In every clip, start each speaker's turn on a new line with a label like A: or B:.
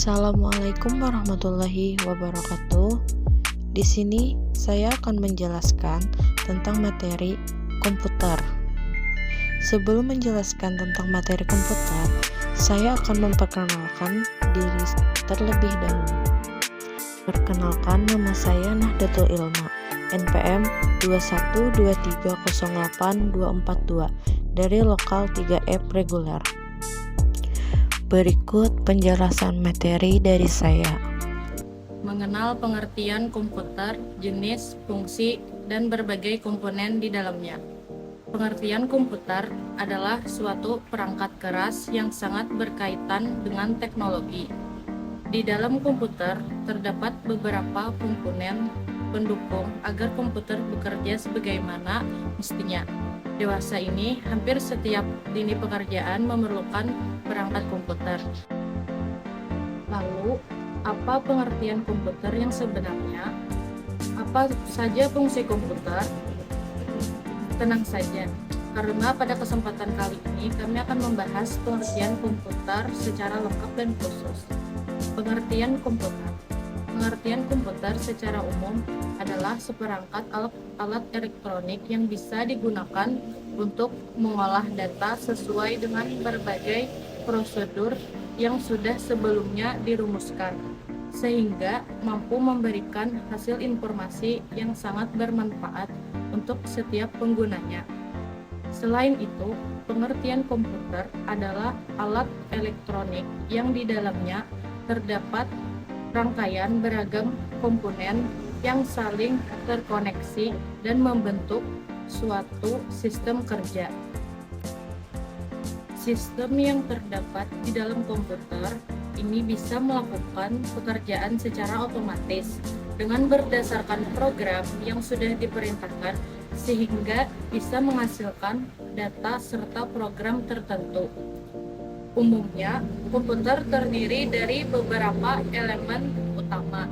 A: Assalamualaikum warahmatullahi wabarakatuh. Di sini saya akan menjelaskan tentang materi komputer. Sebelum menjelaskan tentang materi komputer, saya akan memperkenalkan diri terlebih dahulu. Perkenalkan, nama saya Nahdlatul Ilma, NPM 212308242 dari lokal 3F reguler. Berikut penjelasan materi dari saya.
B: Mengenal pengertian komputer, jenis, fungsi, dan berbagai komponen di dalamnya. Pengertian komputer adalah suatu perangkat keras yang sangat berkaitan dengan teknologi. Di dalam komputer terdapat beberapa komponen pendukung agar komputer bekerja sebagaimana mestinya. Dewasa ini, hampir setiap lini pekerjaan memerlukan perangkat komputer. Lalu, apa pengertian komputer yang sebenarnya? Apa saja fungsi komputer? Tenang saja, karena pada kesempatan kali ini kami akan membahas pengertian komputer secara lengkap dan khusus. Pengertian komputer. Pengertian komputer secara umum adalah seperangkat alat elektronik yang bisa digunakan untuk mengolah data sesuai dengan berbagai prosedur yang sudah sebelumnya dirumuskan, sehingga mampu memberikan hasil informasi yang sangat bermanfaat untuk setiap penggunanya. Selain itu, pengertian komputer adalah alat elektronik yang di dalamnya terdapat rangkaian beragam komponen yang saling terkoneksi dan membentuk suatu sistem kerja. Sistem yang terdapat di dalam komputer ini bisa melakukan pekerjaan secara otomatis dengan berdasarkan program yang sudah diperintahkan, sehingga bisa menghasilkan data serta program tertentu. Umumnya, komputer terdiri dari beberapa elemen utama,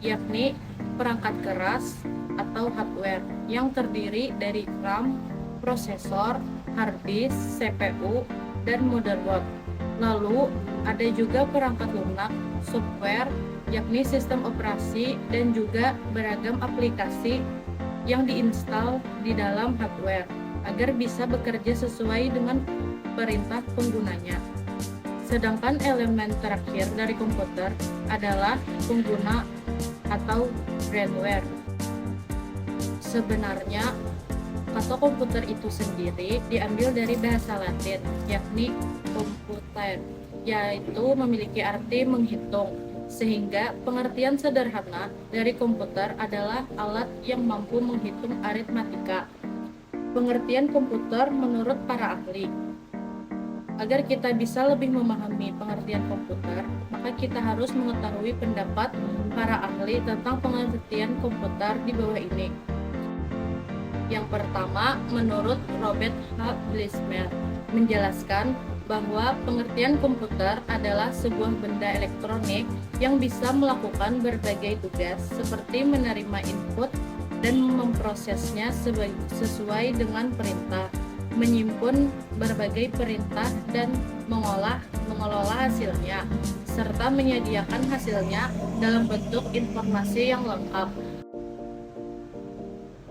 B: yakni perangkat keras atau hardware yang terdiri dari RAM, prosesor, hard disk, CPU, dan motherboard. Lalu, ada juga perangkat lunak, software, yakni sistem operasi dan juga beragam aplikasi yang diinstal di dalam hardware agar bisa bekerja sesuai dengan perintah penggunanya. Sedangkan elemen terakhir dari komputer adalah pengguna atau firmware. Sebenarnya, kata komputer itu sendiri diambil dari bahasa Latin, yakni computere, yaitu memiliki arti menghitung, sehingga pengertian sederhana dari komputer adalah alat yang mampu menghitung aritmatika. Pengertian komputer menurut para ahli. Agar kita bisa lebih memahami pengertian komputer, maka kita harus mengetahui pendapat para ahli tentang pengertian komputer di bawah ini. Yang pertama, menurut Robert H. Gleason, menjelaskan bahwa pengertian komputer adalah sebuah benda elektronik yang bisa melakukan berbagai tugas seperti menerima input dan memprosesnya sesuai dengan perintah, menyimpan berbagai perintah dan mengelola hasilnya, serta menyediakan hasilnya dalam bentuk informasi yang lengkap.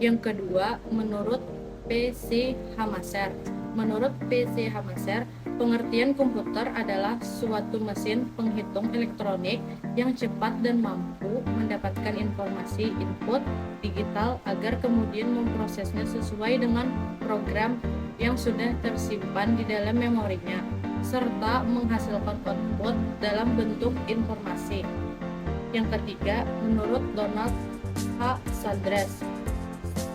B: Yang kedua, menurut P.C. Hamaser. Menurut P.C. Hamaser, pengertian komputer adalah suatu mesin penghitung elektronik yang cepat dan mampu mendapatkan informasi input digital agar kemudian memprosesnya sesuai dengan program yang sudah tersimpan di dalam memorinya, serta menghasilkan output dalam bentuk informasi. Yang ketiga, menurut Donald H.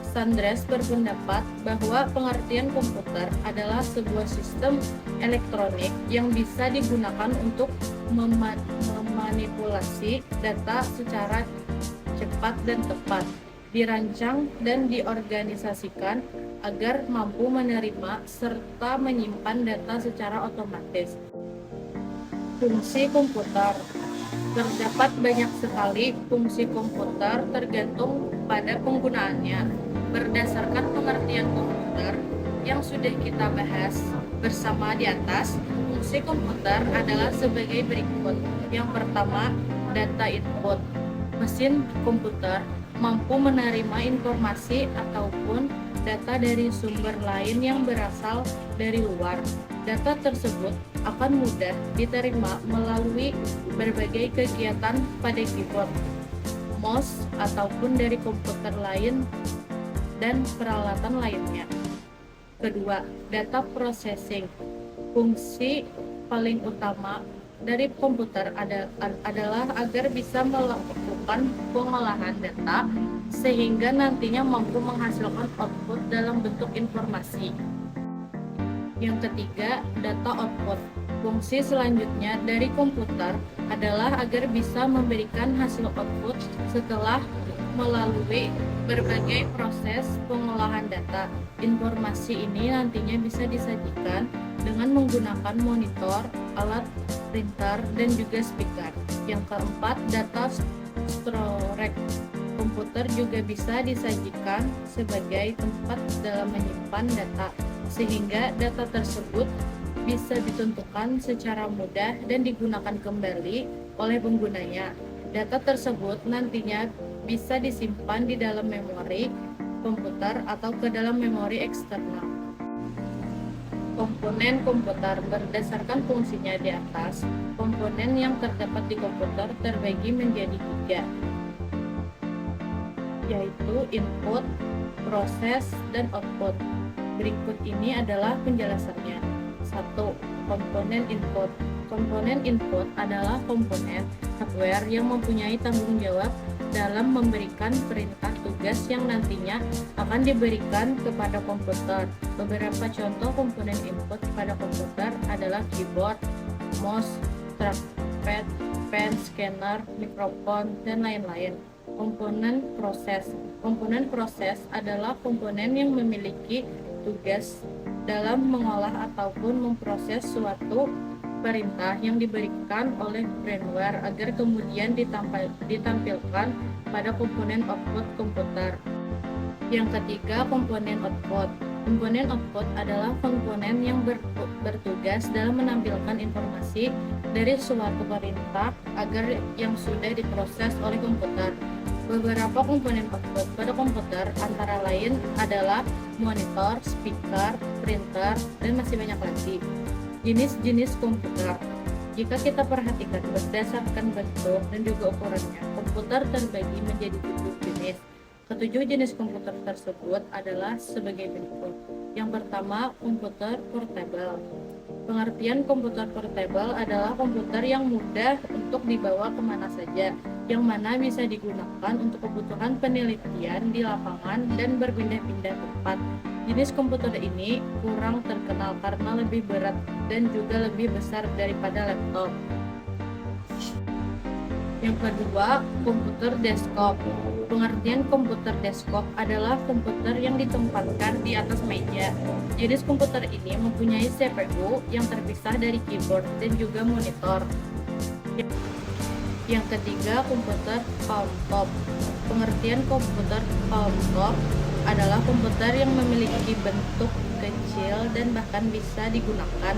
B: Sanders berpendapat bahwa pengertian komputer adalah sebuah sistem elektronik yang bisa digunakan untuk memanipulasi data secara cepat dan tepat, dirancang dan diorganisasikan agar mampu menerima serta menyimpan data secara otomatis. Fungsi komputer. Terdapat banyak sekali fungsi komputer tergantung pada penggunaannya. Berdasarkan pengertian komputer yang sudah kita bahas bersama di atas, Fungsi komputer adalah sebagai berikut. Yang pertama, data input. Mesin komputer mampu menerima informasi ataupun data dari sumber lain yang berasal dari luar. Data tersebut akan mudah diterima melalui berbagai kegiatan pada keyboard, mouse, ataupun dari komputer lain dan peralatan lainnya. Kedua, data processing. Fungsi paling utama dari komputer adalah agar bisa melakukan pengolahan data sehingga nantinya mampu menghasilkan output dalam bentuk informasi. Yang ketiga, data output. Fungsi selanjutnya dari komputer adalah agar bisa memberikan hasil output setelah melalui berbagai proses pengolahan data. Informasi ini nantinya bisa disajikan dengan menggunakan monitor, alat printer, dan juga speaker. Yang keempat, data storage. Komputer juga bisa disajikan sebagai tempat dalam menyimpan data, sehingga data tersebut bisa ditentukan secara mudah dan digunakan kembali oleh penggunanya. Data tersebut nantinya bisa disimpan di dalam memori komputer atau ke dalam memori eksternal. Komponen komputer berdasarkan fungsinya di atas, komponen yang terdapat di komputer terbagi menjadi 3, yaitu input, proses, dan output. Berikut ini adalah penjelasannya. 1. Komponen input. Komponen input adalah komponen hardware yang mempunyai tanggung jawab dalam memberikan perintah tugas yang nantinya akan diberikan kepada komputer. Beberapa contoh komponen input pada komputer adalah keyboard, mouse, trackpad, pen, scanner, mikrofon, dan lain-lain. Komponen proses. Komponen proses adalah komponen yang memiliki tugas dalam mengolah ataupun memproses suatu perintah yang diberikan oleh firmware agar kemudian ditampilkan pada komponen output komputer. Yang ketiga, komponen output. Komponen output adalah komponen yang bertugas dalam menampilkan informasi dari suatu perintah agar yang sudah diproses oleh komputer. Beberapa komponen output pada komputer antara lain adalah monitor, speaker, printer, dan masih banyak lagi. Jenis-jenis komputer. Jika kita perhatikan berdasarkan bentuk dan juga ukurannya, komputer terbagi menjadi 7 jenis. Ketujuh jenis komputer tersebut adalah sebagai berikut. Yang pertama, komputer portable. Pengertian komputer portable adalah komputer yang mudah untuk dibawa kemana saja, yang mana bisa digunakan untuk kebutuhan penelitian di lapangan dan berpindah-pindah tempat. Jenis komputer ini kurang terkenal karena lebih berat dan juga lebih besar daripada laptop. Yang kedua, komputer desktop. Pengertian komputer desktop adalah komputer yang ditempatkan di atas meja. Jenis komputer ini mempunyai CPU yang terpisah dari keyboard dan juga monitor. Yang ketiga, komputer palmtop. Pengertian komputer palmtop adalah komputer yang memiliki bentuk kecil dan bahkan bisa digunakan.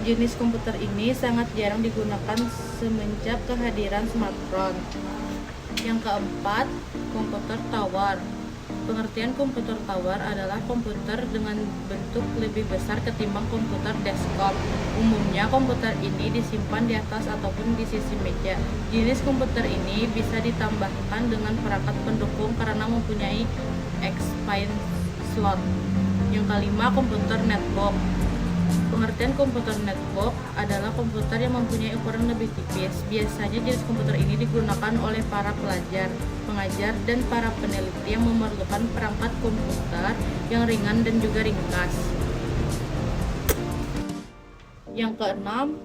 B: Jenis komputer ini sangat jarang digunakan semenjak kehadiran smartphone. Yang keempat, komputer tower. Pengertian komputer tower adalah komputer dengan bentuk lebih besar ketimbang komputer desktop. Umumnya komputer ini disimpan di atas ataupun di sisi meja. Jenis komputer ini bisa ditambahkan dengan perangkat pendukung karena mempunyai expand slot. Yang kelima, komputer netbook. Pengertian komputer netbook adalah komputer yang mempunyai ukuran lebih tipis. Biasanya jenis komputer ini digunakan oleh para pelajar, pengajar, dan para peneliti yang memerlukan perangkat komputer yang ringan dan juga ringkas. Yang keenam,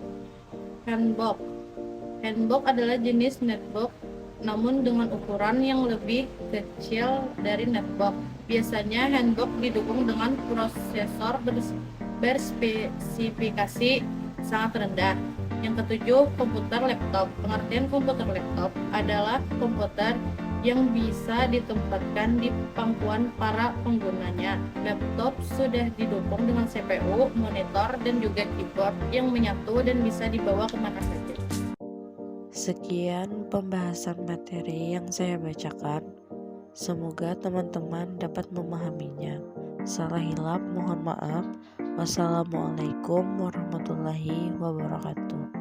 B: handbook. Handbook adalah jenis netbook namun dengan ukuran yang lebih kecil dari netbook. Biasanya handbook didukung dengan prosesor berspesifikasi sangat rendah. Yang ketujuh, komputer laptop. Pengertian komputer laptop adalah komputer yang bisa ditempatkan di pangkuan para penggunanya. Laptop sudah didukung dengan CPU, monitor, dan juga keyboard yang menyatu dan bisa dibawa kemana saja.
A: Sekian pembahasan materi yang saya bacakan. Semoga teman-teman dapat memahaminya. Salah hilap mohon maaf. Wassalamualaikum warahmatullahi wabarakatuh.